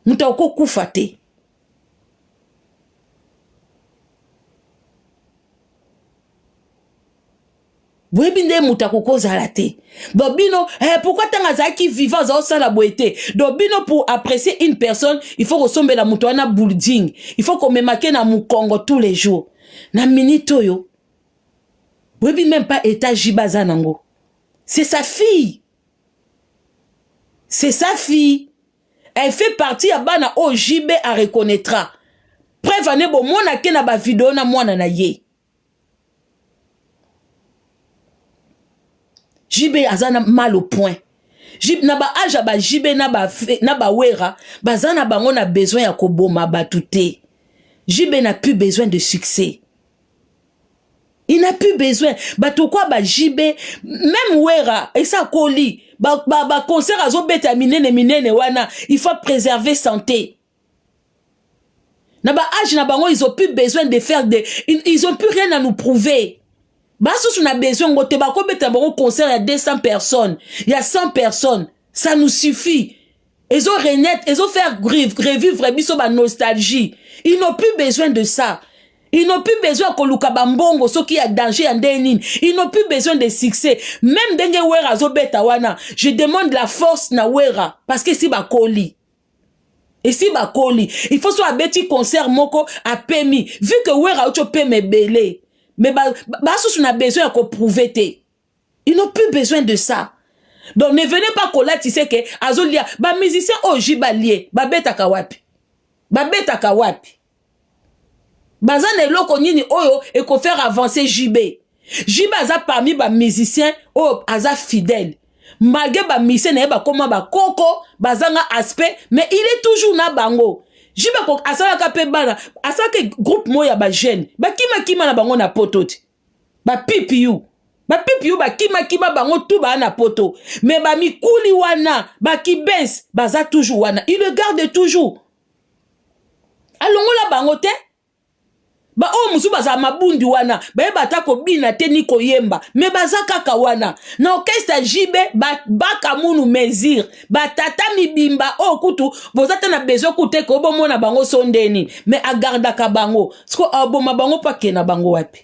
muta oko kufa te. Bwebinde muta kokozala te. Dobino, pourquoi tanga zaki vivant za osala boete? Dobino, pour apprécier une personne, il faut ressemble la mutoana building. Il faut qu'on me marque na mukongo tous les jours. Na minito yo. Bwebi même pas état jibaza nango. C'est sa fille. C'est sa fille. Elle fait partie à bana o jibe à reconnaîtra. Prévane bo mona ke na ba vidéo na mwana na ye. Jibe azana mal au point. Jibe na ba aja ba jibe na ba wera, bazana bango na besoin ya koboma batute. Jibe n'a plus besoin de succès. Il n'a plus besoin. Bato kwa ba jibe, même wera, et ça koli, ba concert azo beta minene wana, il faut préserver santé. Na ba âge na bango, ils ont plus besoin de faire ils ont plus rien à nous prouver. Baso on a besoin de bako beta bango concert, il y a 200 personnes, il y a 100 personnes, ça nous suffit. Ils ont renaître, ils ont fait revivre biso ba nostalgie. Ils n'ont plus besoin de ça. Ils n'ont plus besoin de luka bambongo, ce qui a danger en denin. Ils n'ont plus besoin de succès. Même denge wera zo beta wana, je demande la force na wera parce que si ba koli. Et si ba koli, il faut soit beti concert moko a permis. Vu que wera ocho pe me belé. Mais on a besoin de prouver te. Ils n'ont plus besoin de ça. Donc ne venez pas coller, tu sais que azolia ba musicien ojiba lié, ba beta kawapi. Ba beta kawapi. Bazane loko nini oyo et ko faire avancer JB. JB aza parmi ba musiciens o aza fidèle. Malgré ba musicien na ba koma ba koko, bazanga aspect, mais il est toujours na bango. JB ko asala ka pe bana, asala ke groupe moya ba jeune. Ba kima na bango na pototi. Ba pipiu. Ba pipiu ba kima bango tout ba na poto. Mais ba mikuli wana, ba kibens, baza toujours wana. Il le garde toujours. Allons la bango te. Ba o musu baza mabundi wana, ba bata ko bina te ni ko yemba, me baza kaka wana. Na orchestre jibe ba kamunu mezir, ba tata mibimba o kutu, bozata na besoin kute ko bo mona bango sondeni, me agarda ka bango. Sko aboma bango pa kena bango wapi.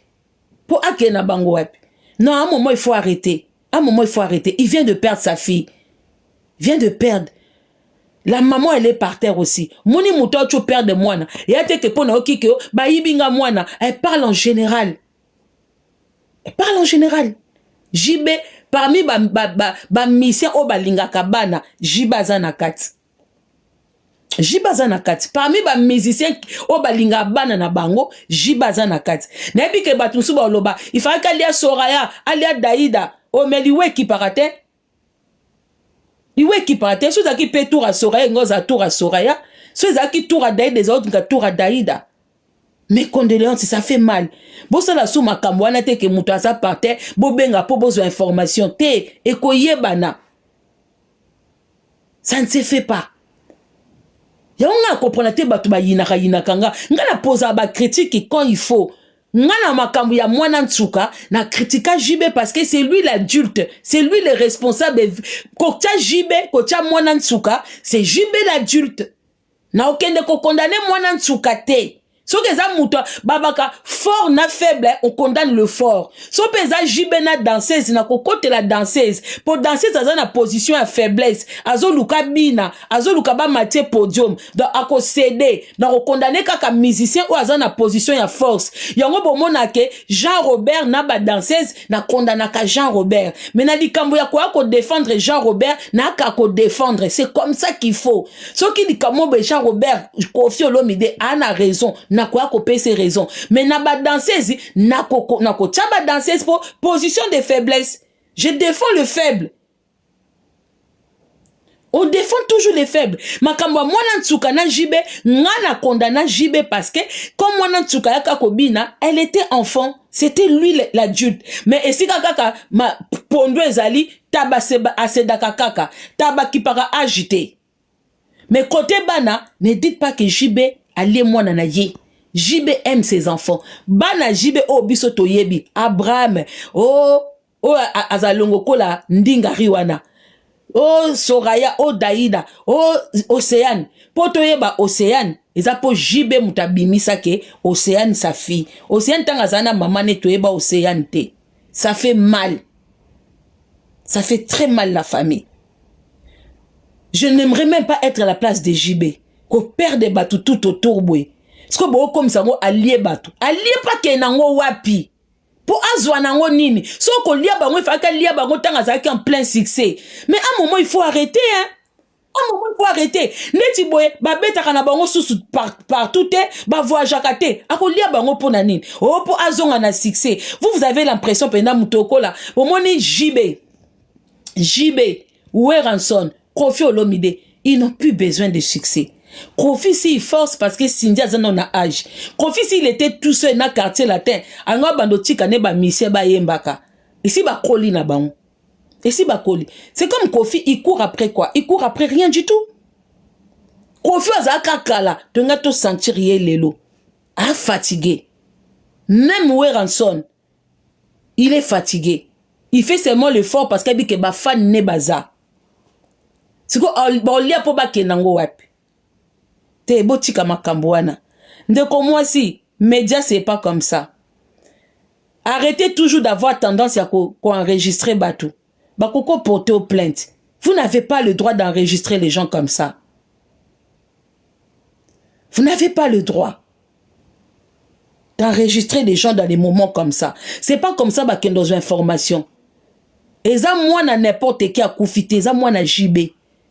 Po akena bango wapi. Non, à un moment il faut arrêter. À un moment il faut arrêter. Il vient de perdre sa fille. Il vient de perdre. La maman, elle est par terre aussi. Moni mouton, tu perds de moine. Et elle te pone au kiko, ba yibinga moine. Elle parle en général. Elle parle en général. Jibe, parmi ba mission o balinga kabana, jibazana kat. Jibazana kat. Parmi ba musiciens o balinga bana na bango, jibazana kat. Nebi ke batunsu ba oloba, il faut qu'alia Soraya, alia Daïda, o meliwe ki parate. Iwe qui partait, ceux qui paient tour à Soraya, ngoza tour à Soraya, ceux qui tour à Daïda, des autres qui tour à Daïda. Mes condoléances, ça fait mal. Bon, ça la souma kamwana te ke mutaza partait, bo benga po bozo information te, et koye bana. Ça ne se fait pas. Ya on a compris te batu ba yinakanga, ngana posa ba critique quand il faut. Ngana makambu ya mwana ntsuka na kritika jibe parce que c'est lui l'adulte, c'est lui le responsable. Kocha jibe, kocha mwana ntsuka, c'est jibe l'adulte. Na okende ko condamner mwana ntsuka te. So que ça muto babaka fort na faible, on condamne le fort. So peza jibe na danseuse na kokote la danseuse. Pour danser ça na position à faiblesse. Azo luka bina, azo luka ba matie podium. Donc ako céder, donc condamner kaka musicien ou azo na position à force. Yango bomona ke Jean Robert na ba danseuse na condamna ka Jean Robert. Mais na likambo ya ko défendre Jean Robert na ka ko défendre. C'est comme ça qu'il faut. So ki likambo be Jean Robert Koffi Olomide a raison. Na quoi couper ses raisons mais na ba danseuse na ko tchaba danseuse pour position de faiblesse. Je défends le faible. On défend toujours les faibles. Makambo mwana ntsuka na jibe ngana condamna jibe parce que comme mwana ntsuka ya kakobina, elle était enfant, c'était lui l'adulte. Mais esi kaka ma pondo ezali taba asedaka kaka taba ki para agité. Mais côté bana, ne dites pas que jibe allez mwana na ye. JB aime ses enfants. Bana JB o biso toyebi. Abraham. Azalongo kola ndinga riwana. oh Soraya, oh Daïda, oh Océane. Poto yeba Océane, eza po jibe mutabimisa ke Océane sa fille. Océane tangazana maman ne toyeba Océane te. Ça fait mal. Ça fait très mal la famille. Je n'aimerais même pas être à la place de JB. Qu'on perde batou tout autour boué. Parce que bon comme ça, on allié batou. Allié pas qu'il nango wapi. Pour azwa nango nini. So qu'on lia bango, il faut qu'elle lia bango tangazaki en plein succès. Mais à un moment, il faut arrêter, hein. À un moment, il faut arrêter. Neti boye, ba beta kana bango sous partout, ba voyageakate. Ako lia bango pour nanine. Oh, pour azonga na succès. Vous avez l'impression, pendant moutoko là, au moment JB, Weranson, Kofi Olomide, ils n'ont plus besoin de succès. Kofi s'il force parce que Cindy a un âge. Kofi s'il était tout seul dans le quartier latin, anga bandoti kane ba misé ba yembaka. Ici ba koli na bango. Ici ba koli. C'est comme Kofi, il court après quoi? Il court après rien du tout. Kofi azaka kala, tenga to sentir yé lelo. Ah fatigué. Même Weranson, il est fatigué. Il fait seulement l'effort parce qu'il dit que ba fan ne baza. C'est quoi on lia po ba kenango wapi. Te botika makambouana. Ndeko moi si, média c'est pas comme ça. Arrêtez toujours d'avoir tendance à enregistrer batou. Bakoko porter aux plaintes. Vous n'avez pas le droit d'enregistrer les gens comme ça. Vous n'avez pas le droit d'enregistrer les gens dans des moments comme ça. C'est pas comme ça qu'il y a dans une information. Et ça, moi, na n'importe qui a koufité, ça, moi, na JB.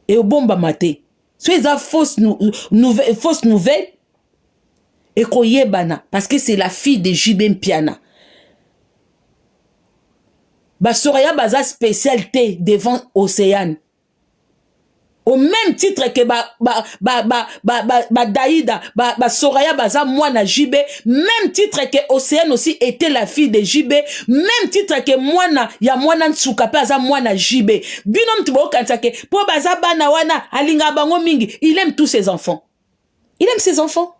Et au bon maté. Soit ça fausse nouvelle. Et qu'on y bana. Parce que c'est la fille de JB Mpiana. Bah, Soraya baza spécialité devant Océane. Au même titre que Daïda, Soraya baza moi na JB, même titre que Océane aussi était la fille de JB, même titre que moi na ya moi na Nsukape baza moi na JB. Binom tibo kansake, po baza bana wana alinga bango mingi, il aime tous ses enfants. Il aime ses enfants.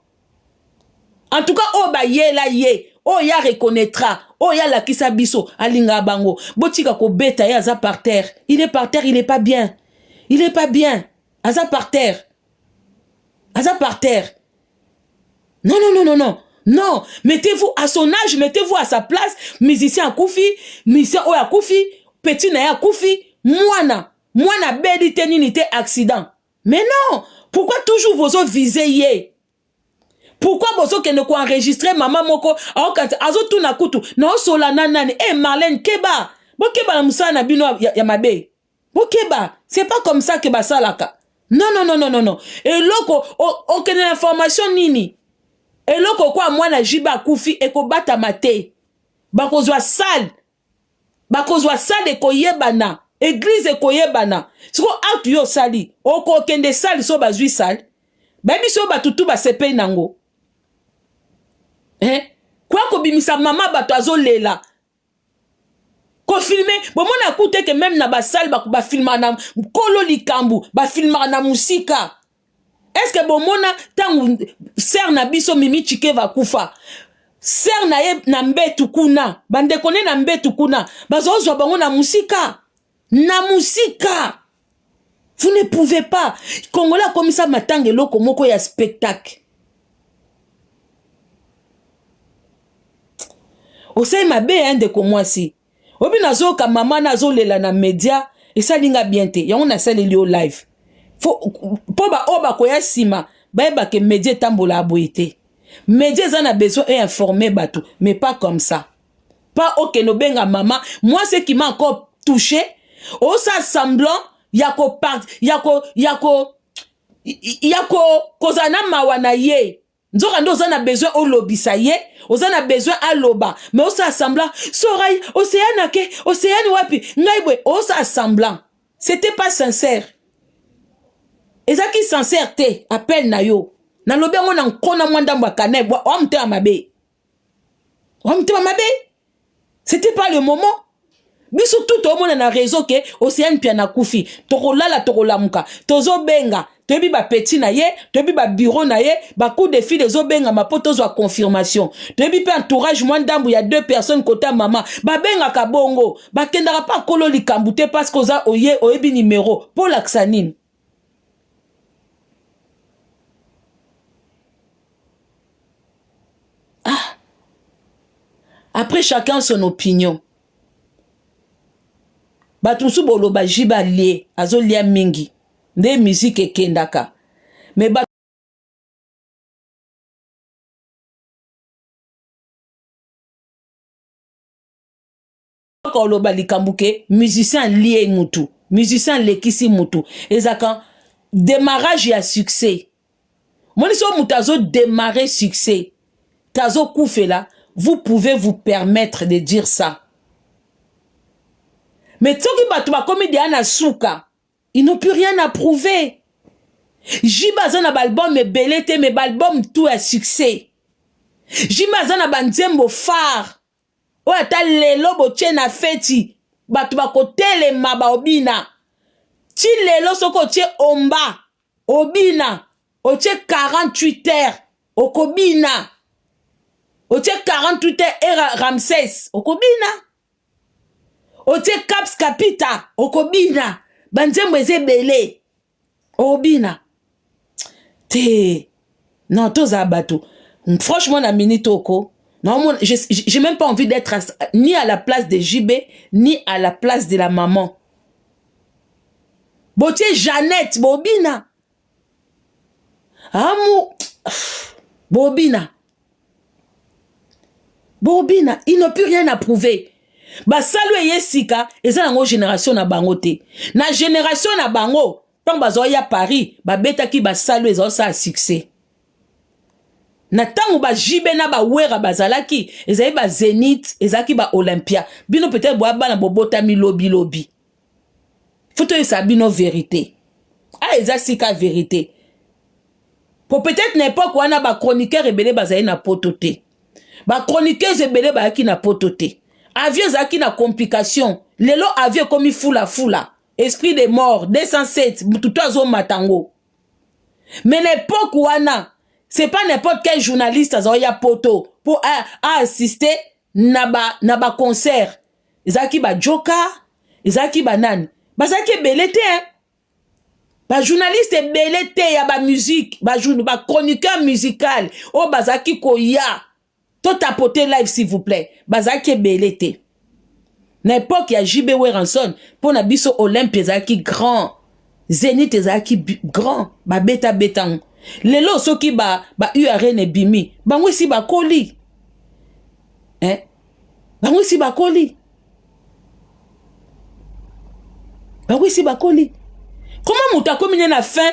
En tout cas, oh ba ye la ye, oh ya reconnaîtra, oh ya la kisa biso alinga bango. Botika ko beta ya za par terre. Il est par terre, il est pas bien. Il est pas bien. Aza par terre. Aza par terre. Non, non, non, non, non. Non. Mettez-vous à son âge, mettez-vous à sa place. Musicien à Koufi, musicien à Koufi, petit na ya Koufi, moana bedi teninité accident. Mais non. Pourquoi toujours vos autres visez yé? Pourquoi vos autres ne quoi enregistrer maman moko, azo tout na kutu, na sola nanani, Marlène Keba. Bo Keba na musa na bino ya mabe. Bokeba, c'est pas comme ça que basalaka. Non, non, non, non, non, non. Et loko, aucune information nini. Et loko quoi, moi na jiba koufi et ko bata mate. Bakozwa sale. Bakozwa sale ko yebana. Église ko yebana. Siko out yo sali. Oko kende sali so bazui sale. Baby so batutu ba sepe nango. Quoi ko bimisa mama bato azo lela. Ko filmer, bon mon a coûté que même na ba salle ba filmer na kolo likambu, ba filmer na musika. Est-ce que bon mon a tant ser na biso mimi chike va kufa. Ser na ye na mbetu kuna, bande kone na mbetu kuna, bazozwa bango na musika. Na musika. Vous ne pouvez pas. Congolais comme ça matangelo komoko ya spectacle. Osei mabe de moi si. Obi nazo ka mama nazo lela na media et ça linga bien te ya on a ça le live fo po ba oba ko ya sima ba ba ke media tambola aboité media za na besoin d'informer batou mais pas comme ça pas OK no benga maman moi ce qui m'a encore touché au ça semblant yako kozana mawana ye nzoka ndo za na besoin o lobisa ye ozana besoin à loba mais osa assemblant Soraya Océane ke Océane wapi ngaibwe osa assemblant c'était pas sincère ezaki sincère te appel na yo na lobe ngo na nkona mwanda mbakane wa mtema mabe c'était pas le moment biso tout au monde na réseau ke Océane pia na kufi tokolala tokolamuka tozo benga toyebi ba petit na ye, toyebi ba bureau na ye, ba coup de fil ezo benga ma poto zo confirmation. Toyebi pe entourage moi ndambu ya 2 personnes côté maman, ba benga ka bongo, ba kendara pa kolo likambu te parce que oza oyebi numéro pour l'axanine. Ah. Après chacun son opinion. Batusu bolo ba jiba lie, azo lia mingi. Nde musique ekendaka. Mais ba koloba likambuke, musicien lie mutu. Musicien lekisi mutu. Ezaka démarrage ya succès. Moniso mutazo démarrer succès. Tazo koufela, vous pouvez vous permettre de dire ça. Mais tsoki batuba komi de ana souka, ils n'ont plus rien à prouver. Jibazana balbum me belete, mais balbum tout à succès. Jibazana banzembo phare. O ata lelo boche na feti. Batuba kotele maba obina. Ti lelo soko che omba. Obina. Oche 48 heures. Okobina. Oche 48 heures era Ramsès. Okobina. Oche Caps Capita. Okobina. Banzembo eze bele. Obina. Te. Non, toza bato. Franchement, na minute oko. Non, j'ai même pas envie d'être ni à la place de JB, ni à la place de la maman. Botier Jeannette, Bobina. Amou. Bobina. Bobina. Ils n'ont plus rien à prouver. Ba salwe yesika, eza nango génération na bango te. Na génération na bango, tant bazo ya Paris, ba beta ki ba salwe eza sa succès. Na tango ba jibe na ba wera bazalaki, ezali ba Zénith, ezaki ba Olympia. Bino peut-être boa ba na bobota mi lobi. Faut y savoir bino vérité. Ah, ezasika vérité. Pour peut-être n'importe quoi na ba chroniqueur rebelle bazali na pototé. Ba chroniqueur rebelle ba ki na pototé. Avion zaki na complication. Lelo avion komi fula. Esprit de mort 207 tout azo matango. Mais l'époque wana c'est pas n'importe quel journaliste azoya poto pour assister na ba concert. Ezaki ba joka, ezaki ba nani. Bazaki belete hein. Ba journaliste belete ya ba musique, ba chroniqueur musical. Oh bazaki koya. Tout tapoter live s'il vous plaît. Bazaki belete. N'importe ya JB Weranson pour na biso Olympia ezaki grand. Zénith ezaki grand. Ba beta. Lelo soki ba URN ebimi bango si ba koli bango si ba koli comment muta komine na fin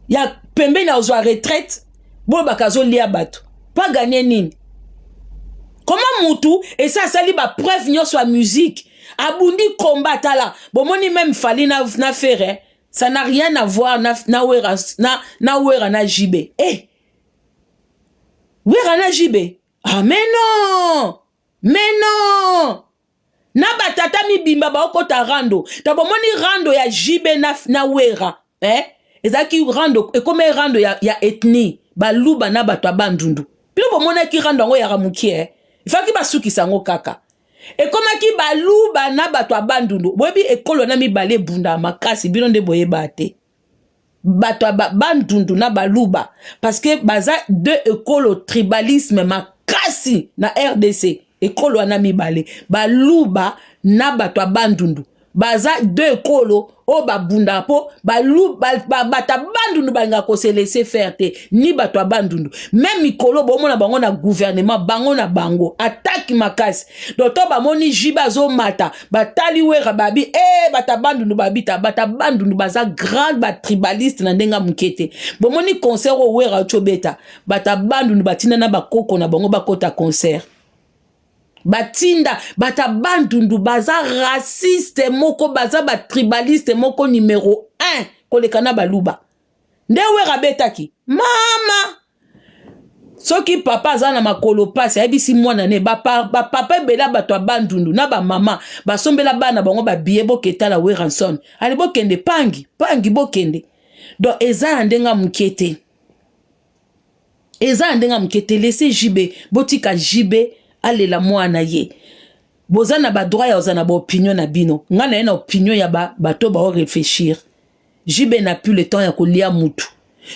ya pembe na ozwa retraite bo bakazo lia bato pas gagner nini comment mutu et ça sali ba preuve nyo sur musique abundi combat là bon moni même fali na faire ça n'a rien à voir na wera na JB. Eh. Wera na JB. Ah mais non. Na batata mi bimba ba okota rando. Tabo moni rando ya JB na wera. Ezaki rando e comme rando ya ethnie baluba na bato bandundu. Pilo bo mona ki rando ngo ya ramuki Ifaki basuki sango kaka. Et comme qui baluba na bato bandundu boyebi ekolo na mibale bunda makasi bino nde boyeba te bato bandundu na baluba parce que baza deux ekolo tribalisme makasi na RDC ekolo na mibale baluba na bato bandundu baza deux ekolo o babunda po baluba bata bandundu banga ko se laisser faire te ni bato bandundu même mikolo bomona bango na gouvernement bango na bango attaque makasi docteur bamoni jiba zo mata batali wera babi bata bandundu babita bata bandundu baza grand ba tribaliste na ndenga mukete bomoni concert o wera chobeta bata bandundu batina na bakoko na bango bakota concert batinda bata bandundu baza raciste moko baza ba tribaliste moko numéro 1 kolekana baluba nde wera betaki mama soki papa za na makolo pasi ayebisi mwana ne papa bela bato bandundu na ba mama basombela bana bango ba biye boketa la Weranson ali bokende pangi bokende donc eza ndenga mukete laissez jibe botika jibe alela mwana ye boza na ba droit ya oza na ba opinion na bino nga na ye na opinion ya bato ba réfléchir jibe na plus le temps ya kolia mutu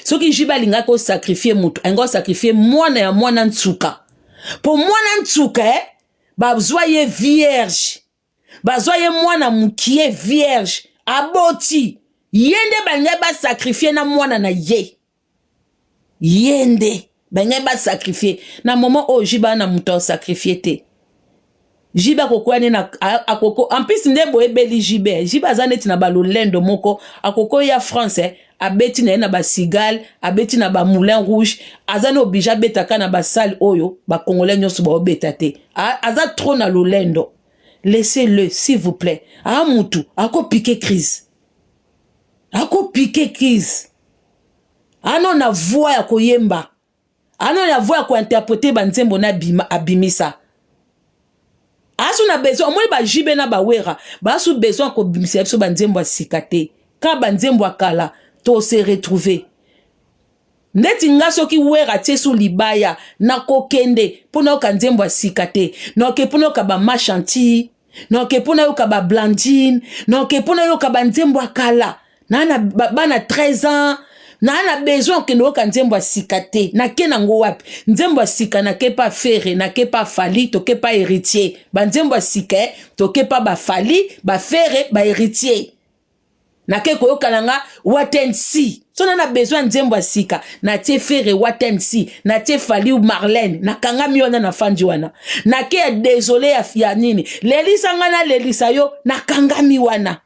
soki jibe alinga ko sacrifier mutu aingo sacrifier mwana ya mwana ntsuka po mwana ntsuka bazwa ye vierge bazwa ye mwana mukie vierge aboti yende balinga ba sacrifier na mwana na ye yende balinga ba sacrifier na moment o jiba na mutu sacrifier te jiba kokwa na akoko en plus ndebo ebeli jiba zaneti na balolendo moko akoko ya France abeti na ba cigale abeti na ba moulin rouge azana obija betaka na ba salle oyo ba congolais nyoso ba obeta te aza trop na lolendo laissez-le s'il vous plaît mutu ako piquer crise ano na voix ya koyemba ano na voix ya ko interpréter ba nzembo na abimisa asu na besoin omoni ba jibe na ba wera ba su besoin ko bimisa biso ba nzembo asikate ka ba nzembo akala to se retrouver neti nga soki wera tie su libaya na kokende pona oka nzembo asikate no ke pona oka ba machanti no ke pona oka ba blandine no ke pona oka ba nzembo akala na bana 13 ans na besoin que nous nzembo asikate na ke nango wapi nzembo asika na ke pa fere na ke pa fali to ke pa héritier ba nzembo asika to ke pa ba fali ba fere ba héritier na ke koyoka nga watensi so na besoin nzembo asika na tie fere watensi na tie fali ou Marlène na kanga miona na fandi wana na ke désolé ya fia nini lelisa nga na lelisa yo na kanga mi wana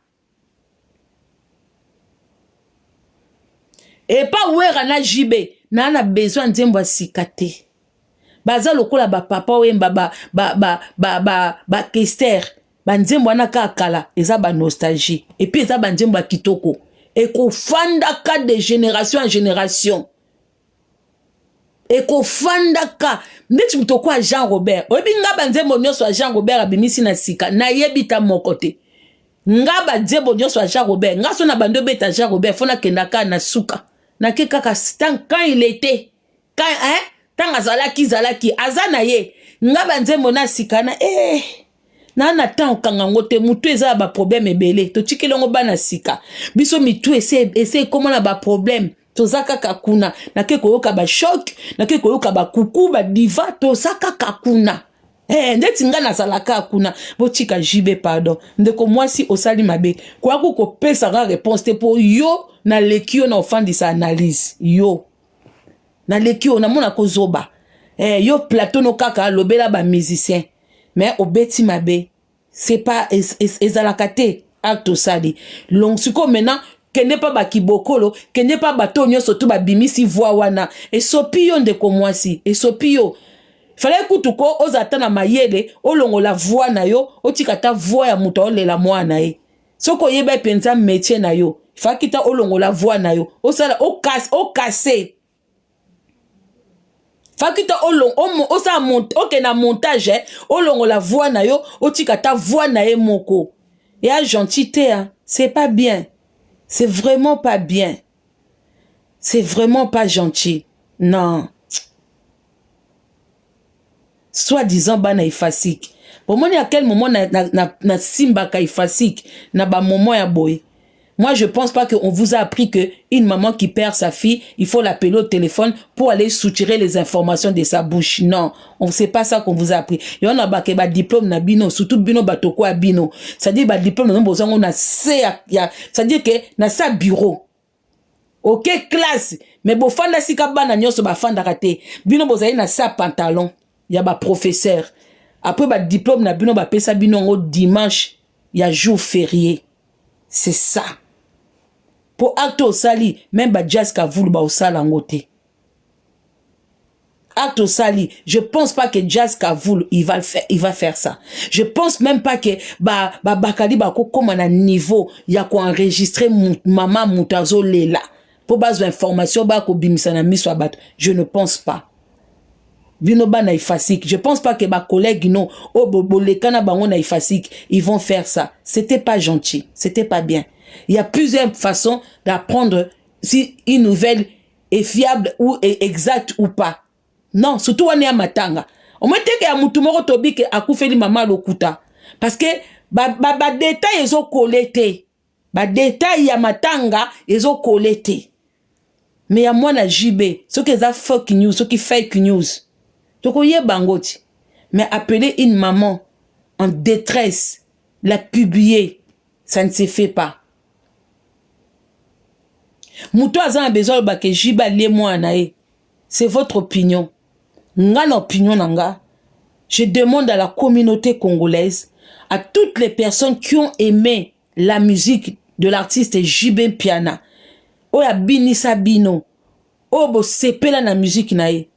et pas wera na jibe na besoin nzembo asikate baza lokola ba papa wemba ba Kester ba nzembo wana kakala eza ba nostalgie et puis eza ba nzembo kitoko et ko fanda ka de génération en génération et ko fanda ka ndeti mutoko a Jean Robert oyebi nga ba nzembo nyonso a Jean Robert abimisi na sika na yebita mokote nga ba nzembo nyonso a Jean Robert nga so na bando beta Jean Robert fona kendaka na suka na ke kaka quand il était tant zalaki azana ye nga ba nzembo na sikana na tant kangango te mutu eza ba problème ebele to tikelongo bana sika biso mitu ese comment na ba problème to zaka kuna na ke koyoka ba choc na ke koyoka ba kuku ba diva to zaka kuna ndeti nga na salaka kuna botika jibe pardon ndeko mwasi osali mabe kwa ko pesa ga réponse te pour yo na lekio na ofandi sa analyse yo na lekio na mona ko zoba yo plateau no kaka lobela ba musicien mais obeti mabe c'est pas ezalakate acte sali long siko maintenant kende pa ba kibokolo kende pa bato nyonso to ba bimisi voix wana esopi yo ndeko mwasi esopi yo fallait kutuko ozata na mayele olongola voix na yo otikata voix ya muto olela mwana ye soko yeba penza métier na yo fakita olongola voix na yo osala okase fakita osa monte na montage olongola voix na yo otikata voix na ye moko ya gentillité c'est pas bien, c'est vraiment pas bien, c'est vraiment pas gentil, non. Soi-disant bana ifasik pour moi à quel moment na simba ka ifasik na ba moment ya boy. Moi je pense pas qu'on vous a appris que une maman qui perd sa fille il faut l'appeler au téléphone pour aller soutirer les informations de sa bouche. Non, on sait pas ça qu'on vous a appris. Et on a ba ke ba diplôme na bino surtout bino batoko a bino, ça dit ba diplôme na besoin on a ça dit que na sa bureau OK classe mais bo fanda sika bana nyoso ba fanda raté bino bozali na sa pantalon ya ba professeur après ba diplôme na bino ba pesa bino ngo dimanche ya jour férié, c'est ça pour acte au sali même ba jazz ka vulu ba au sala ngote acte au sali je pense pas que jazz ka vulu il va faire ça, je pense même pas que bakali ba ko comme na niveau ya ko enregistrer maman mutazo lela pour base d'information ba ko bimisa na miso abat, je ne pense pas. Binoba na ifasik. Je pense pas que ma collègue non au bobolekana bango na ifasik ils vont faire ça. C'était pas gentil, c'était pas bien. Il y a plusieurs façons d'apprendre si une nouvelle est fiable ou est exacte ou pas. Non, surtout on est à matanga. Au moins que ya mutu moko tobi ke akufeli mama lokuta. Parce que ba détail ezo kolete. Ba détail ya matanga ezo kolete. Mais ya moi na JB, ce qui est fake news, ce qui fake news. Toko ye bangoti. Mais appeler une maman en détresse, la publier, ça ne se fait pas. Mouto a besoin de que jiba le moi nae. C'est votre opinion. Nga l'opinion nanga. Je demande à la communauté congolaise, à toutes les personnes qui ont aimé la musique de l'artiste JB Piana, Oya Binisa Bino, Obo Sepela la musique nae.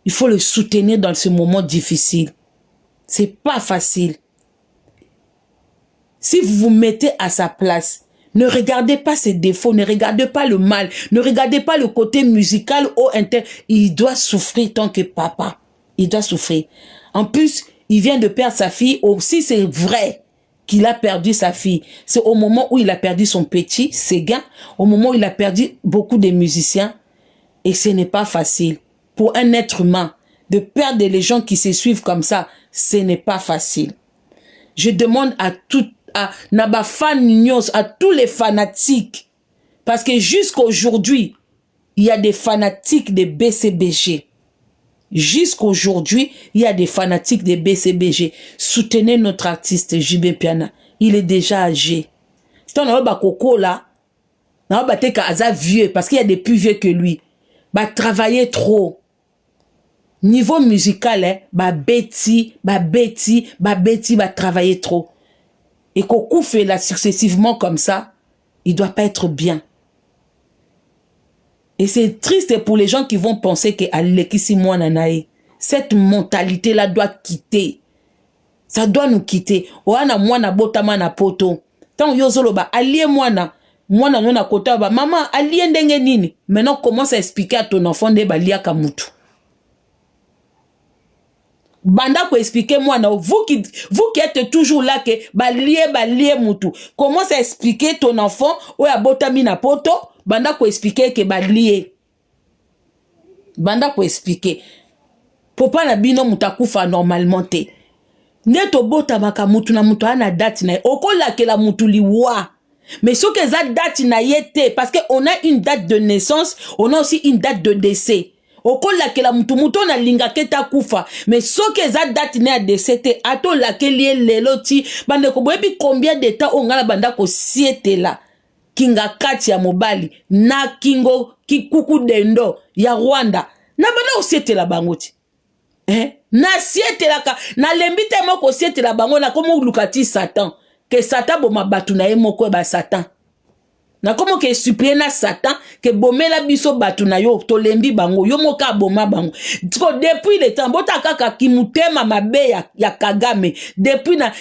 Il faut le soutenir dans ce moment difficile. C'est pas facile. Si vous vous mettez à sa place, ne regardez pas ses défauts, ne regardez pas le mal, ne regardez pas le côté musical ou interne. Il doit souffrir tant que papa. Il doit souffrir. En plus, il vient de perdre sa fille. Aussi, c'est vrai qu'il a perdu sa fille. C'est au moment où il a perdu son petit, Séguin, au moment où il a perdu beaucoup de musiciens. Et ce n'est pas facile. Pour un être humain, de perdre les gens qui se suivent comme ça, ce n'est pas facile. Je demande à Naba Fan News, à tous les fanatiques, parce que jusqu'aujourd'hui, il y a des fanatiques de BCBG. Jusqu'aujourd'hui, il y a des fanatiques de BCBG. Soutenez notre artiste JB Piana. Il est déjà âgé. Si on a un coco là, on a un vieux, parce qu'il y a des plus vieux que lui. Bah travailler trop. Niveau musical, hein, bah travailler trop. Et Kokou fait là successivement comme ça, il doit pas être bien. Et c'est triste pour les gens qui vont penser que Alekisi Mwananae, cette mentalité-là doit quitter. Ça doit nous quitter. Oana mwana botama na poto. Tant yozolo ba allié mwana nona kota ba maman allié ndenge nini. Maintenant commence à expliquer à ton enfant de balia kamutu. Banda ko expliquer mwana vous qui êtes toujours là que balie mutu. Commence à expliquer ton enfant oya botami na poto. Banda ko expliquer que balie. Banda ko expliquer. Popa na bino mutakufa normalement te. Neto bota maka mutu na mutu ana date na okola ke la mutu liwa. Mais ce que ça date na yete parce que on a une date de naissance, on a aussi une date de décès. Okola ke la mutu na linga keta kufa. Mais ce que ça date na décès te ato la ke lié leloti bande ko boyebi combien de temps on ngala banda ko siete la. Kinga kati ya mobali na kingo kikuku dendo ya Rwanda. Na banda ko siete la bangoti. Na siete la ka na lembite moko siete la bango na komo lukati Satan que Satan boma batu na ye moko ba Satan na komo ke supplier na Satan que bomela biso batu na yo to lembi bango yo moka boma bango depuis le temps bota kaka kimutema mabe ya Kagame depuis na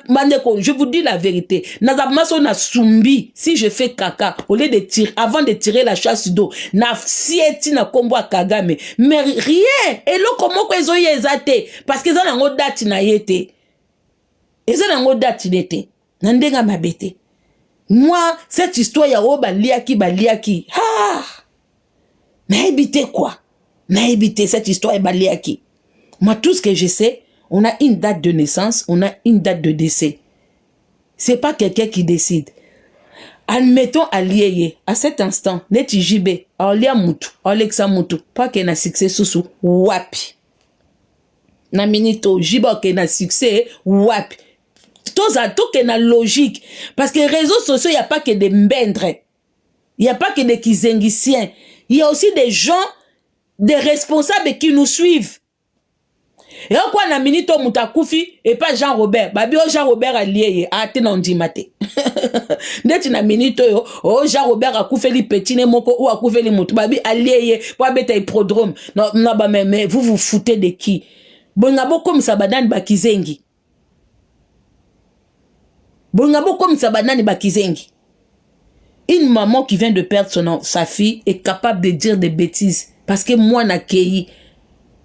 mandeko je vous dis la vérité na za maso na sumbi si je fais caca au lieu de tirer avant de tirer la chasse d'eau na sieti na kombo a Kagame mais rien et lo komo ko ezo yezate parce que za na ngodati na yete eza na ngodati nete na ndenga mabete. Moi, cette histoire ya o baliaki. Naibité quoi? Naibité cette histoire ya baliaki. Moi, tout ce que je sais, on a une date de naissance, on a une date de décès. C'est pas quelqu'un qui décide. Admettons Alieye, à cet instant, Neti JB, Alia Moutou, Alexa Moutou, pas qu'il y ait un succès sous wapi. Na minito, JB qu'il y ait un succès, wapi. Tout ça, tout est logique. Parce que les réseaux sociaux, il n'y a pas que des mbendre. Il n'y a pas que des kizengiciens. Il y a aussi des gens, des responsables qui nous suivent. Et on quoi na minito mutakufi et pas Jean-Robert. Babi o Jean-Robert a lié a te non dimate. Net na minito yo o Jean-Robert a koufeli petit ne moko ou a koufeli mutu babi a lié pour beta hippodrome. Non ba mais vous vous foutez de qui? Bongabo comme ça badan bakizengi. Bongabo comme ça banani bakizengi. Une maman qui vient de perdre sa fille est capable de dire des bêtises parce que moi na kei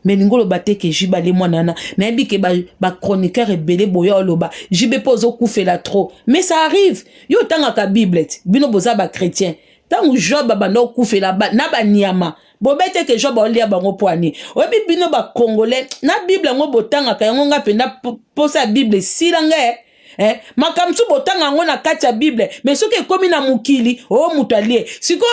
mais ngolo baté que jibale moi nana na bi que ba chroniqueur rebelle boya loba jibe pozo koufela trop mais ça arrive yo tanga ka bible bino boza ba chrétien Tant Job abando koufe la ba na ba niama. Bobete que Job olia bango poani. Obi bino ba congolais na Bible ngo botanga ka ngo nga penda posa Bible silanga makamsu botanga ngo na kati ya Bible mais soki komi na mukili o mutalie siko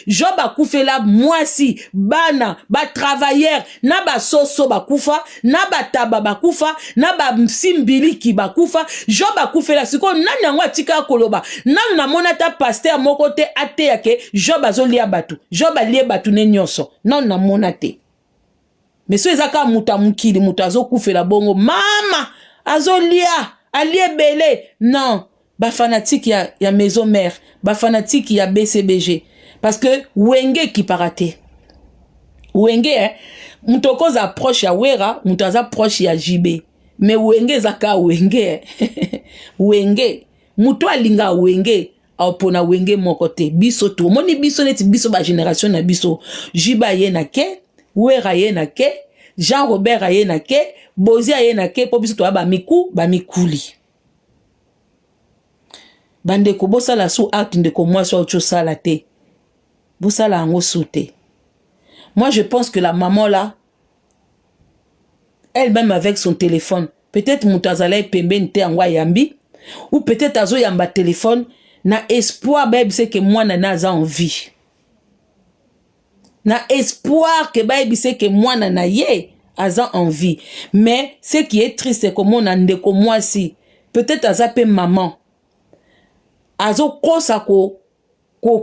Job akufela mwasi bana ba travailleur na ba soso bakufa na bataba bakufa na ba msimbiliki bakufa Job akufela siko nani yango atika koloba nani na mona ta pasteur moko te ate yake Job azolia batu Job alie batu ne nyonso nani na mona te mais so ezaka muta mukili muta azokufela bongo mama azolia Allié belé, non, ba fanatique ya maison mère, ba fanatique ya BCBG. Parce que Wenge qui paraté. Wenge, mutoko approche ya Wera, mutaza approche ya JB. Mais Wenge zaka Wenge. Wenge, muto alinga Wenge, apona Wenge mon côté. Biso tout. Moni biso neti biso ba génération na biso. Jiba ye na ke, Wera ye na ke, Jean-Robert aye na ke, Bozi aye na ke, po biso to ba miku, ba mikuli. Bandeko bosala sous acte ndeko moi so autre sala te. Bosala ango souté. Moi je pense que la maman là, elle-même avec son téléphone, peut-être mutazala pembe nte angwa yambi, ou peut-être azo yamba téléphone, na espoir baby c'est que moi nana za envie. Na espoir que baby c'est que moi nana ye aza envie. Mais ce qui est triste c'est que mon ndeko moi si peut-être azape maman. Azo kosa ko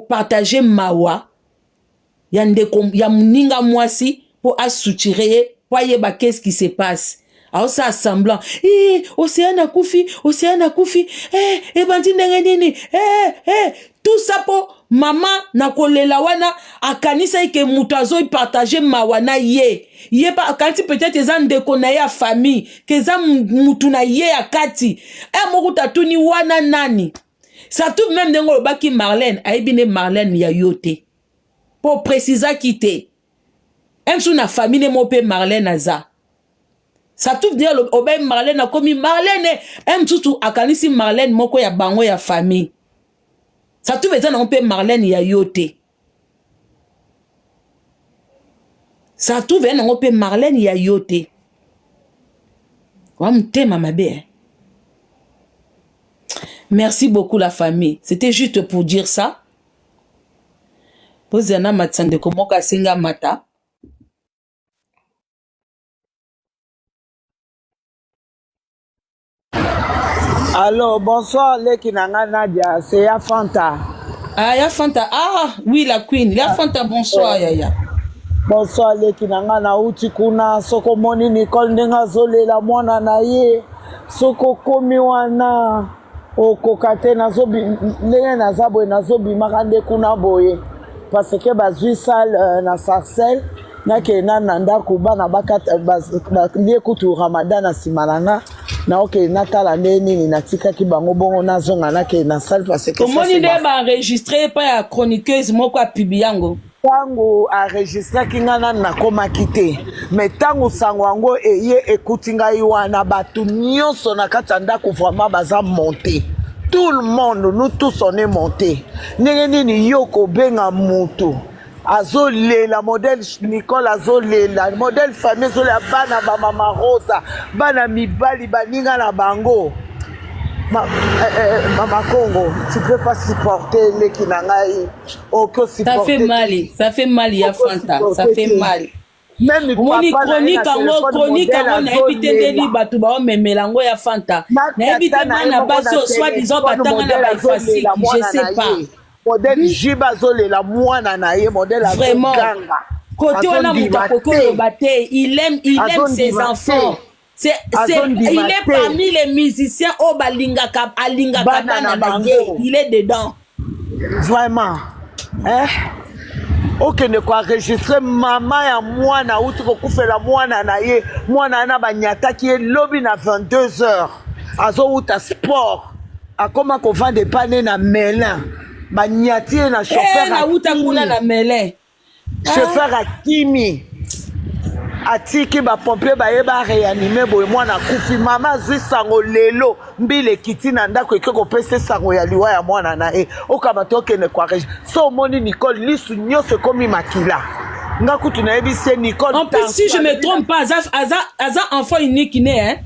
partager mawa ya ndeko ya mninga moi si pour assoutirer pour yeba qu'est-ce qui se passe. Alors ça semblant Océane Koufi bandi ndengenini tout ça pour maman na kolela wana akanisa ke mutazo partager mawana ye pas quand peut-être ezan ndeko na ya famille que za mutu na ye akati moko tatuni wana nani ça tout même dengo baki Marlène aibine Marlène ya yote pour préciser quitter sous na famille mope Marlène aza ça tout dire obé Marlène a commis Marlène tout akanisi Marlène moko ya bango ya famille ça tout veut dire on peut Marlène ya yote ça tout veut dire on peut Marlène ya yote wa mtema mabe. Merci beaucoup la famille. C'était juste pour dire ça. Posena matsande komoka singa mata. Alors, bonsoir, Leki Nanga Nadia, c'est Yafanta. Ah, Yafanta, ah, oui, la queen. Yafanta, bonsoir, Yaya. Bonsoir, Leki Nanga Nauti Kuna, Soko Moni Nicole Nenga Zole, la Mwana Naye, Soko Komi Wana, Okokate Nazobi, Nene Nazabo Nazobi, Makande Kuna Boye, parce que Bazui Sal na Sarcelle, Nake Nanda Kuba, Nabakata, Liekutu Ramadan na Simananga. Na oke natala neni natika ki bango bongo nazonga nake na salle parce que comment il est enregistré pas ya chroniqueuse moko a publiango tango enregistré kingana na koma kité mais tango sangwango eye ekutinga iwana batu nyonso na katanda ko vraiment baza monter tout le monde nous tous on est monté nini yoko benga moto Azole, la modèle Nicole Azole, la modèle famille Azole, bana ba mama Rosa, bana mibali baninga na bango. Mama Congo, tu peux pas supporter les kinangai. Ça fait mal, Yafanta, ça fait mal. Même chronique en na epité li batu ba memelango ya Fanta. Na epité mana baso soit disant batanga na ba facile, je sais pas. Modèle Jibazole la moine naie modèle vraiment côté on a mutako baté il aime ses enfants il est parmi les musiciens au balinga il est dedans vraiment ok ne quoi enregistrer maman ya mwana outi ko kufela mwana naie mwana na banyata qui est lobby na 22h azo uta sport akoma ko vendre pané na melin Banyati na chauffeur na uta kuna na mele chauffeur a Kimi atiki bapompier baye bareanime boye mwana kufi mama azwi sango lelo mbile kiti na ndako eke kopesa sango ya liwa ya mwana na ye okaba tokende kwa reji so omoni Nicole lisu nyonso ekomi makila nga kutu nayebisi ye Nicole en plus si je me trompe pas aza enfant unique né hein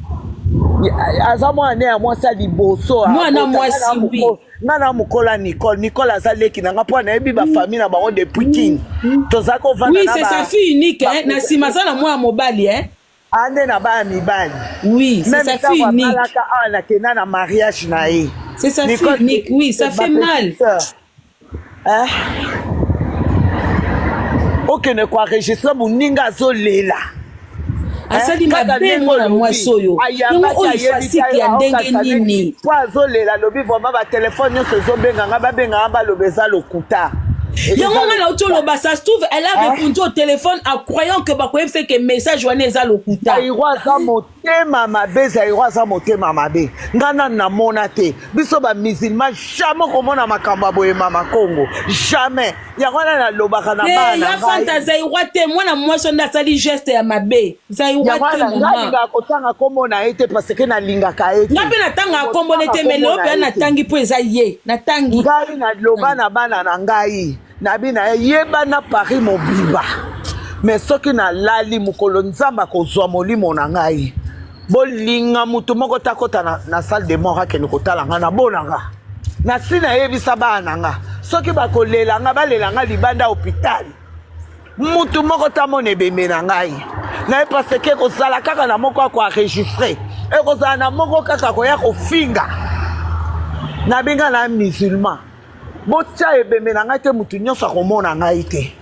aza mwana ya mwasi ya liboso mwana mwasi oui nga na mokola Nicole aza leki na nga mpo nayebi bafamille na bango depuis kini tozali kovanda oui c'est sa fille unique hein na nsima aza na mwana mobali hein ande na bana mibali oui c'est sa fille unique awa nakenda na mariage na ye c'est sa fille unique oui ça fait mal okende koenregistre moninga azolela asali mabe mwana mwasi oyo yango oyo fasiki ya ndenge nini po azolela alobi vraimen batelefone nyonso ezobenganga babenganga baloba eza lokuta yango nga na uti oloba ça se trouve elle a répondu au téléphone en croyant que bakoyebisa ke message wana eza lokuta zairo aza motema mabe zairo aza motema mabe nga nani namona te biso bamusulman jamais komona makambo ya boyema makongo jamais yango wana nalobaka na bana ya fanta zairo te mwana mwasi nde asali geste ya mabe zairo te ngalingaka kotanga kombo na ye te parce que nalingaka ye te nga mpe natangaka kombo ne te mais lelo mpe natangi mpo eza ye natangi ngai naloba na bana na ngai nabi na ye yeba na Paris mobimba mais soki nalali mokolo nzambe akozwa molimo na ngai bolinga mutu moko takota na salle de mort akende kotala nga na bonanga nasi nayebisa bana na nga soki bakolela nga balela nga libanda hôpital mutu moko tamona ebembe na ngai naye parce ke kozala kaka na moko akoenregistre ekozala na moko kaka koya kofinga nabinga na musulman botia ebembe na ngai te mutu nyonso akomona ngai te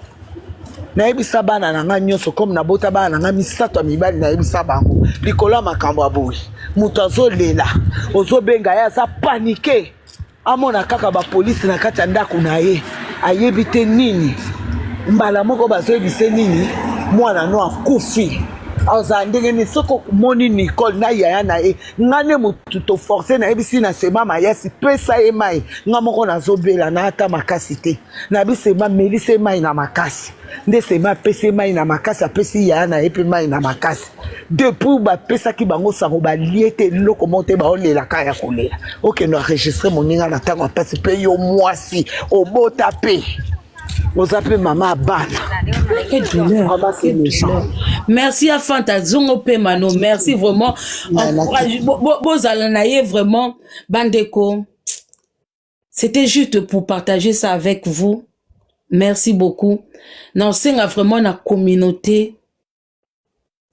nayebisa bana na ngai nyonso comme nabota bana na ngai misato ya mibali nayebisa bango likolo ya makambo ya boye mutu azolela ozobenga ye aza panike amona kaka bapolisi na kati ya ndako na ye ayebi te nini mbala moko bazoyebise nini mwana no akufi azala ndenge nini soki omoni Nicole na yaya na ye nga nde motu toforce nayebisi na sema mayasi pesa ye mai nga moko nazobela na ata makasi te nabisema melisa ye mai na makasi nde sema apesi ye mai na makasi apesi yaya na ye mpe mai na makasi depuis bapesaki bango sango balie te eloko moko te baolelaka ya kolela okende enregistre moninga na ntango apasi mpe yo mwasi obota mpe oza mpe mama abana. Merci à Fanta Zongo Pemano, merci vraiment. Bozalanaye vraiment, Bandeko. C'était juste pour partager ça avec vous. Merci beaucoup. Non, c'est vraiment la communauté.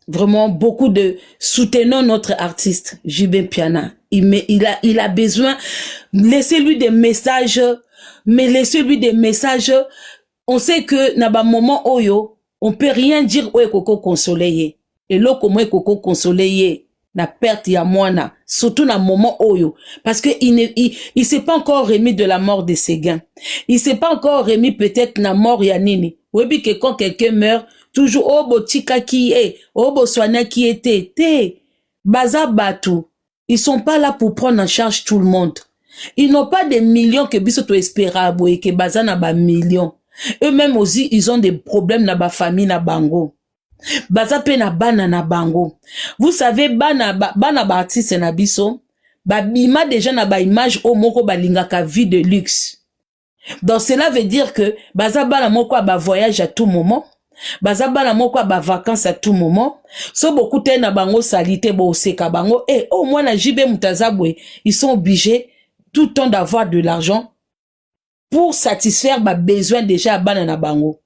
Vraiment beaucoup de soutenons notre artiste JB Piana. Il a besoin. Laissez-lui des messages. Mais laissez-lui des messages. On sait que dans un moment oyo, on peut rien dire oye koko consoler. Et là comment koko consoler la perte ya mwana, surtout dans un moment oyo, parce que il s'est pas encore remis de la mort de ses gains. Il s'est pas encore remis peut-être na mort ya nini. Oui, que quand quelqu'un meurt, toujours oh bo tika qui est, oh bo soigna qui était, te baza batu. Ils sont pas là pour prendre en charge tout le monde. Ils n'ont pas des millions que biso to espérable et que baza na ba millions. Eux-mêmes aussi, ils ont des problèmes na ba famille na bango. Baza pe na bana na bango. Vous savez, bana ba artiste na biso, ba bima déjà na ba image au moko ba lingaka vie de luxe. Donc cela veut dire que baza bana moko ba voyage à tout moment. Baza bana moko ba vacances à tout moment. So beaucoup te na bango salité bo seka bango et au moins na JB Mutazabwe, ils sont obligés tout le temps d'avoir de l'argent pour satisfaire ba besoin déjà bana na bango.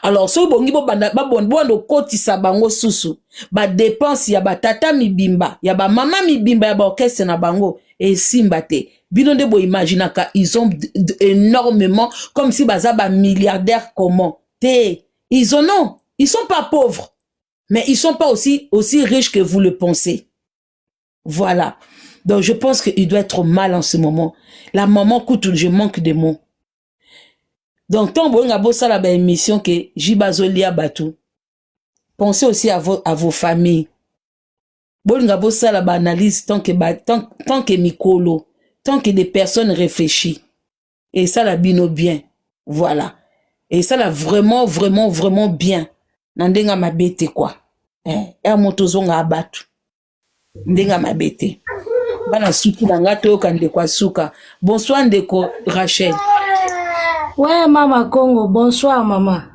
Alors so bongi bo banda ba bondo kotisa bango susu ba dépense ya ba tata mibimba ya ba mama mibimba ya ba orchestre na bango et simbate bino de bo imaginaka ils ont énormément comme si baza ba milliardaires comment te ils ont non ils sont pas pauvres mais ils sont pas aussi riches que vous le pensez. Voilà. Donc je pense qu'il doit être mal en ce moment. La maman coûte, je manque de mots. Donc tant que vous avez la émission que Jibazolia Batou, pensez aussi à vos familles. Vous avez la analyse tant que Mikolo, tant que des personnes réfléchissent. Et ça la bino bien. Voilà. Et ça la vraiment, vraiment, vraiment bien. Nandenga mabete quoi. ya moto zonga abatu ndenga mabete bana suki na nga toyoka ndeko asuka. Bonsoir ndeko Rachel. Ouais mama Congo, bonsoir mama.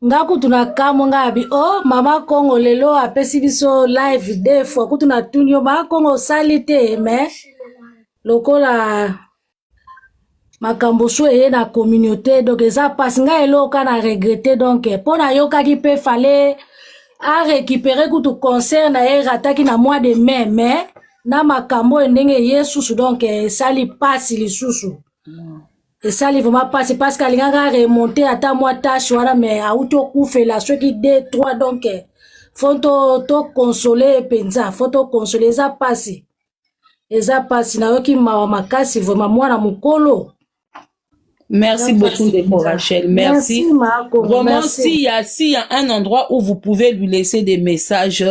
Nga kutuna kamo ngabi mama Congo lelo apesi biso live defo kutuna tunyo ba Congo salite mais lokola makambo so eye na communauté donc eza passe nga eloka na regretter donc pona yoka ki pe fallait a récupérer kutu concert na ye rataki na mois de mai mais na makambo ndenge yesusu donc sali passe lisusu. Et ça, il vraiment pas, c'est parce qu'elle a remonté à ta moi tâche, voilà, mais à où tu coupes là, ceux qui deux, trois, donc, faut te consoler, pensa, faut te consoler, ça passe. Et ça passe, n'a aucun ma casse, vraiment, moi, na mukolo. Merci beaucoup, Ndeko Rachel. Merci. Vraiment, s'il y a un endroit où vous pouvez lui laisser des messages,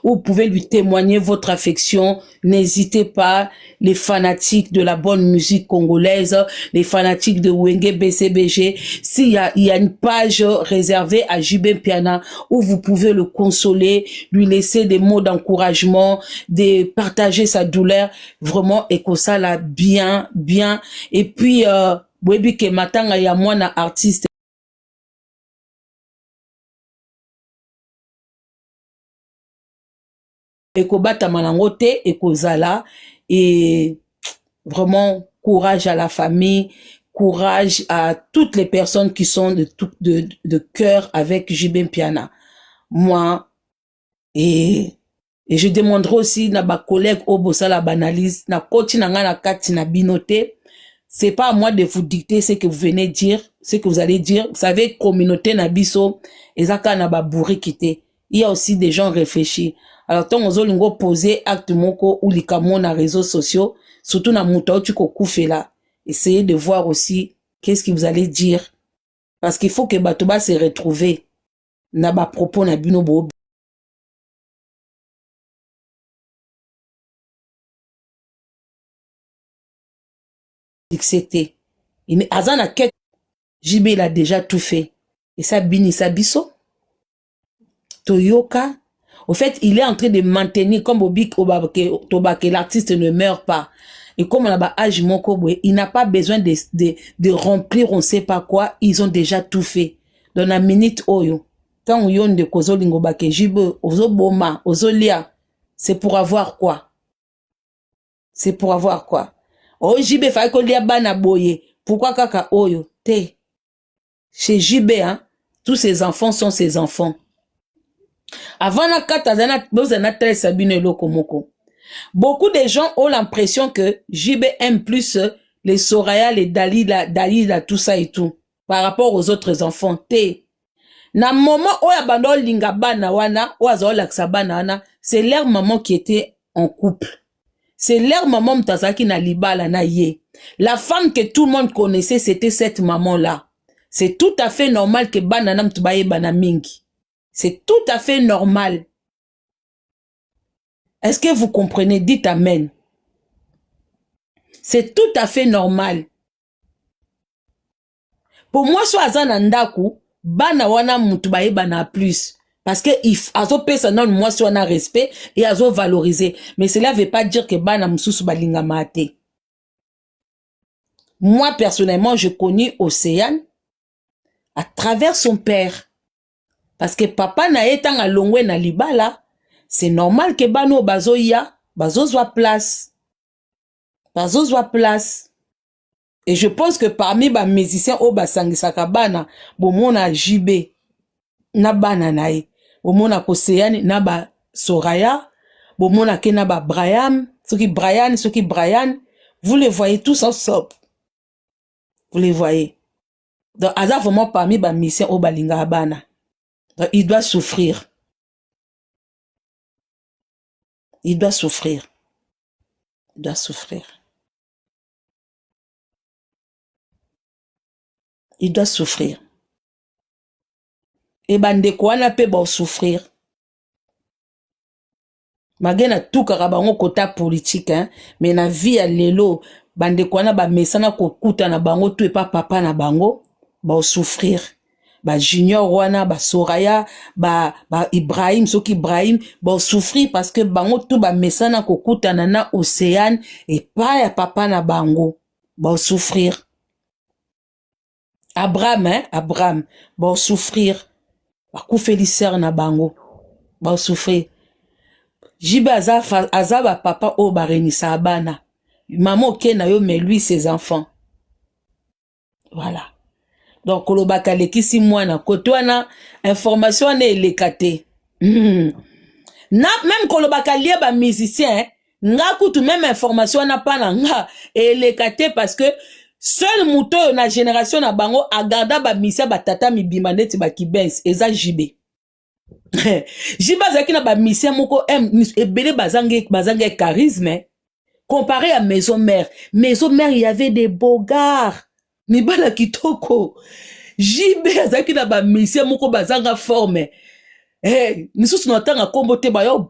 où vous pouvez lui témoigner votre affection, n'hésitez pas. Les fanatiques de la bonne musique congolaise, les fanatiques de Wenge BCBG, s'il y a une page réservée à JB Piana où vous pouvez le consoler, lui laisser des mots d'encouragement, de partager sa douleur, vraiment, et que ça là bien. Et puis, Webi ke matanga ya mwana artiste ekobata manangote ekozala et vraiment courage à la famille, courage à toutes les personnes qui sont de cœur avec JB Piana. Moi et je demanderai aussi na ba collègue obosa la banalise na koti na nga na kati na binote. C'est pas à moi de vous dicter ce que vous venez dire, ce que vous allez dire. Vous savez, communauté nabiso, ezaka na ba bourri kité. Il y a aussi des gens réfléchis. Alors, tant on lingo poser acte moko ou likamo na réseaux sociaux, surtout na muta tu ko koufe là. Essayez de voir aussi qu'est-ce que vous allez dire. Parce qu'il faut que batoba se retrouve na ba propos na bino bo. C'était Azana Ket JB il a déjà tout fait et ça bini sa biso Toyoka au fait il est en train de maintenir comme Obik Toba que l'artiste ne meurt pas et comme on a ba âge mokobwe il n'a pas besoin de remplir on sait pas quoi, ils ont déjà tout fait dans la minute oyo quand on de kozolingo ba ke JB ozoboma ozolia c'est pour avoir quoi, c'est pour avoir quoi. Oh, JB fa ko lia bana boye. Pourquoi kaka oyo? Te. Chez JB, hein, tous ses enfants sont ses enfants. Avant la katazana, bozana très sabine lokomoko. Beaucoup de gens ont l'impression que JB aime plus les Soraya, les Dalila, tout ça et tout. Par rapport aux autres enfants. Te. Na moment où abandon linga bana wana, ou azo laksa bana wana, c'est leur maman qui était en couple. C'est leur maman mtazaki na libala na ye. La femme que tout le monde connaissait, c'était cette maman-là. C'est tout à fait normal que banana mtubaye banamingi. C'est tout à fait normal. Est-ce que vous comprenez? Dites amen. C'est tout à fait normal. Pour moi, soit azana ndaku, bana wana mtubaye bana plus. Parce que azo personne moi si on a respect et azo valoriser. Mais cela veut pas dire que bana msusu balinga mate. Moi personnellement, je connais Océane à travers son père. Parce que papa na etanga longwe na libala, c'est normal que bano bazo ya, bazo zwa place. Bazo zwa place. Et je pense que parmi ba musiciens o basangisaka bana, bomona JB na bana nae. Bomona Océane na ba Soraya, bomona ke na ba Brian, ceux qui Brian, vous les voyez tous ensemble. Vous les voyez. Donc, Aza vraiment parmi ba mission au balinga abana. Donc, il doit souffrir. Il doit souffrir. Il doit souffrir. Il doit souffrir. Et bandeko wana pe ba souffrir. Magena tout karabango kota politique hein, mais na vie ya lelo bandeko wana ba mesana ko kuta na bango tout et pas papa na bango ba souffrir ba Junior wana, ba Soraya, ba Ibrahim, soki Ibrahim, ba souffrir parce que bango tout ba mesana kokutana na Océane et pas ya papa na bango, ba souffrir. Abraham, hein, Abraham, ba souffrir. Ba koufeliseur na bango, ba souffrir. Jibe aza ba papa o ba renisa abana. Maman ok na yo, mais lui ses enfants. Voilà. Donc, kolobaka lekisi mwana, kotoana, information ane elekate. Na, même kolobaka lié ba musicien, nga kutu même information na pana nga elekate parce que seul mouto na génération na bango agarda ba misia ba tata mibima neti ba kibens, eza jibe. Jibe azaki na ba misia moko ebele bazange charisme, comparé à Maison Mère. Maison Mère, il y avait des beaux gars. Mibala kitoko. Jibe azaki na ba misia moko bazanga forme. Misusu notanga kombo te bayo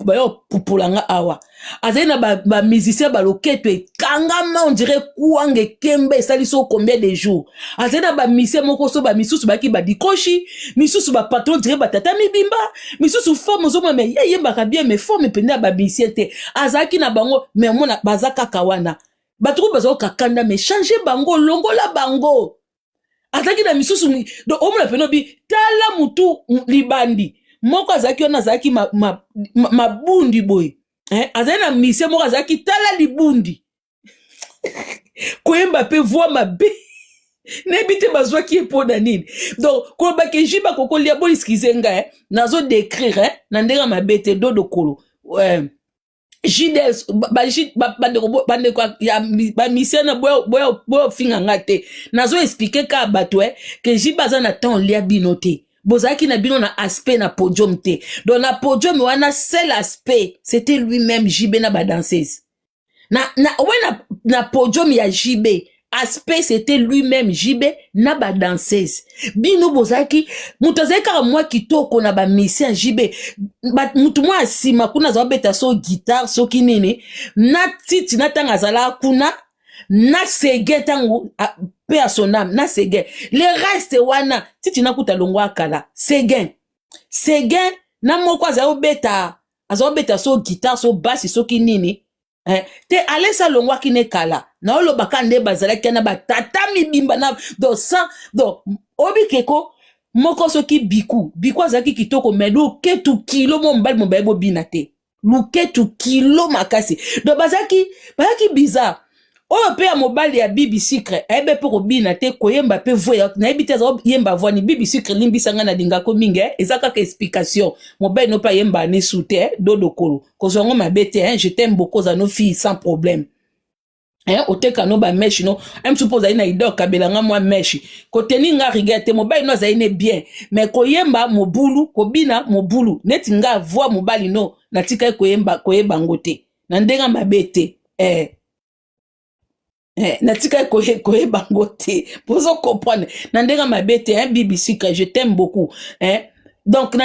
pupulanga awa. Azali na ba musicien ba loketo kangama on dirait kuange kembe saliso combien de jours. Azali na ba musicien moko so ba misusu baki ba dikoshi, misusu ba patron dirait ba tata mibimba, misusu forme zo me yemba ka bien mais forme penda ba musicien te. Azaki na bango mais mona bazaka kawana. Batru bazo kakanda mais changer bango longola bango. Azaki na misusu do omona penobi tala mutu libandi. Moko azaki ona azaki mabundi boy. Azaki na mise moko azaki tala libundi. Koyemba pe voix mabe. Nebite bazwa ki eponda nini. Donc, koloba ke jiba koko lia bo iskizenga, nazo décrire, nandega mabete dodo kolo. Jides, ba misiana boyo finga ngate. Nazo expliquer ka batwe, que jiba zana tan lia binote. Bozaki na bino na aspect na podium te. Donc na podium wana seul aspect, c'était lui-même Jibé na ba danseuse. Na podium ya Jibé, aspect c'était lui-même Jibé na ba danseuse. Bino bozaki mutazeka ka moi kitoko na ba musicien Jibé. Mutu mwa asima kuna za beta so guitare so kinini, na titi na tanga zala kuna na sege tangu pe à son âme na sege le reste wana titi na kuta longwa kala sege na moko azo beta so guitare so basse so kinini te alesa longwa kine kala na olo bakande bazala kana batata mibimba na do sang do obikeko moko so ki biku azaki kitoko medu ketu kilo mo mbali bo binate luketu kilo makasi do bazaki bizarre. Oyo pe ya mobali ya Bibi Secret ebe pe kobina te koyemba pe voya na ebite za yemba voa ni Bibi Secret limbisanga na dingako mingi ezaka ka explication mobali no pa yemba ne soute dodo kolo kozongo mabete je t'aime beaucoup za no filles sans problème oteka no ba meshi no suppose ina idok kabelanga mwa meshi koteni nga rigate mobali no za ine bien mais koyemba mobulu kobina mobulu neti nga voa mobali no natika koyemba ngote na ndenga mabete natika koye bango te pozo comprendre nandega mabete Bibi Secret je t'aime beaucoup donc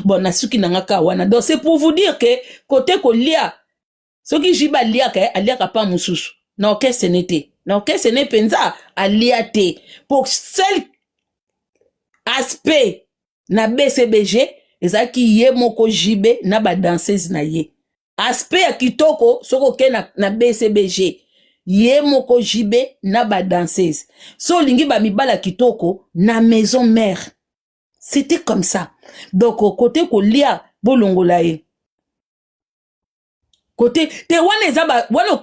bon nasuki nangaka wana donc c'est pour vous dire que côté ko lia soki jiba lia ka alia ka pa mususu na orchestre nete na orchestre ne penza alia te pour seul aspect na BCBG ezaki ye moko jibe na ba danseuse na ye aspect ya kitoko soko ke na BCBG ye moko Jibé na ba danseuse so lingi ba mibala kitoko na Maison Mère c'était comme ça donc côté ko lia bolongola ye côté te wana ezaba wana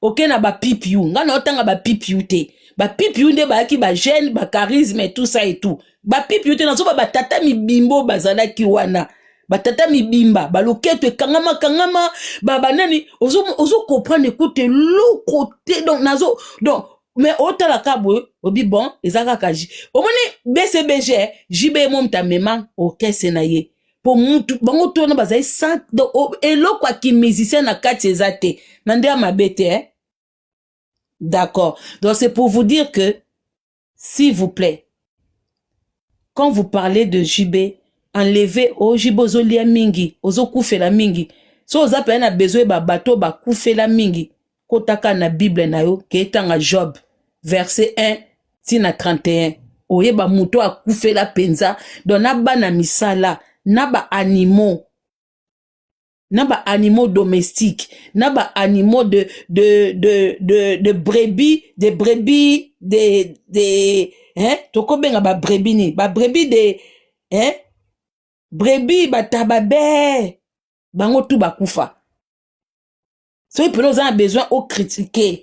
okena ba pipiu ngana otanga ba pipiu te ba pipiu nde ba ki ba jeune ba charisme et tout ça et tout ba pipiu te nazo ba tata mibimbo bazala ki wana batata mibimba baloketo kangama babanani ozo comprendre écoute le côté donc nazo donc mais otala kabwe obi bon ezaka kaji omoni BCBG Jibé monta mema orchestre na ye pour mutu bango tona bazai sant donc eloko ki musicien na kati ezate nande ya mabete d'accord donc c'est pour vous dire que s'il vous plaît quand vous parlez de Jibé enlever ojibozo lia mingi ozo kufela mingi so oza pe na besoin ba bateau ba kufela mingi kotaka na Bible na yo ke etanga Job verset 1 tina 31 oyeba muto akufela penza donc na bana misala na ba animaux domestiques na ba animaux de brebis hein tokobenga ba brebis ni ba brebis de hein brebis batababe bango tout bakufa so ipelo za besoin au critiquer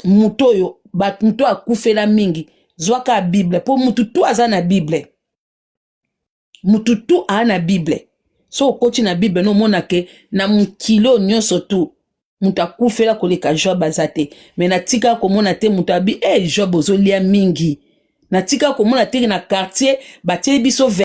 muto yo muto akufela mingi zwaka Bible po mutu tu aza na Bible mutu tu ana Bible so okoti na Bible no mona ke na mukilo nyonso tu mutu akufela koleka Job azate mais natika komona te mutu abi Job ozolia mingi natika komona te na quartier batie biso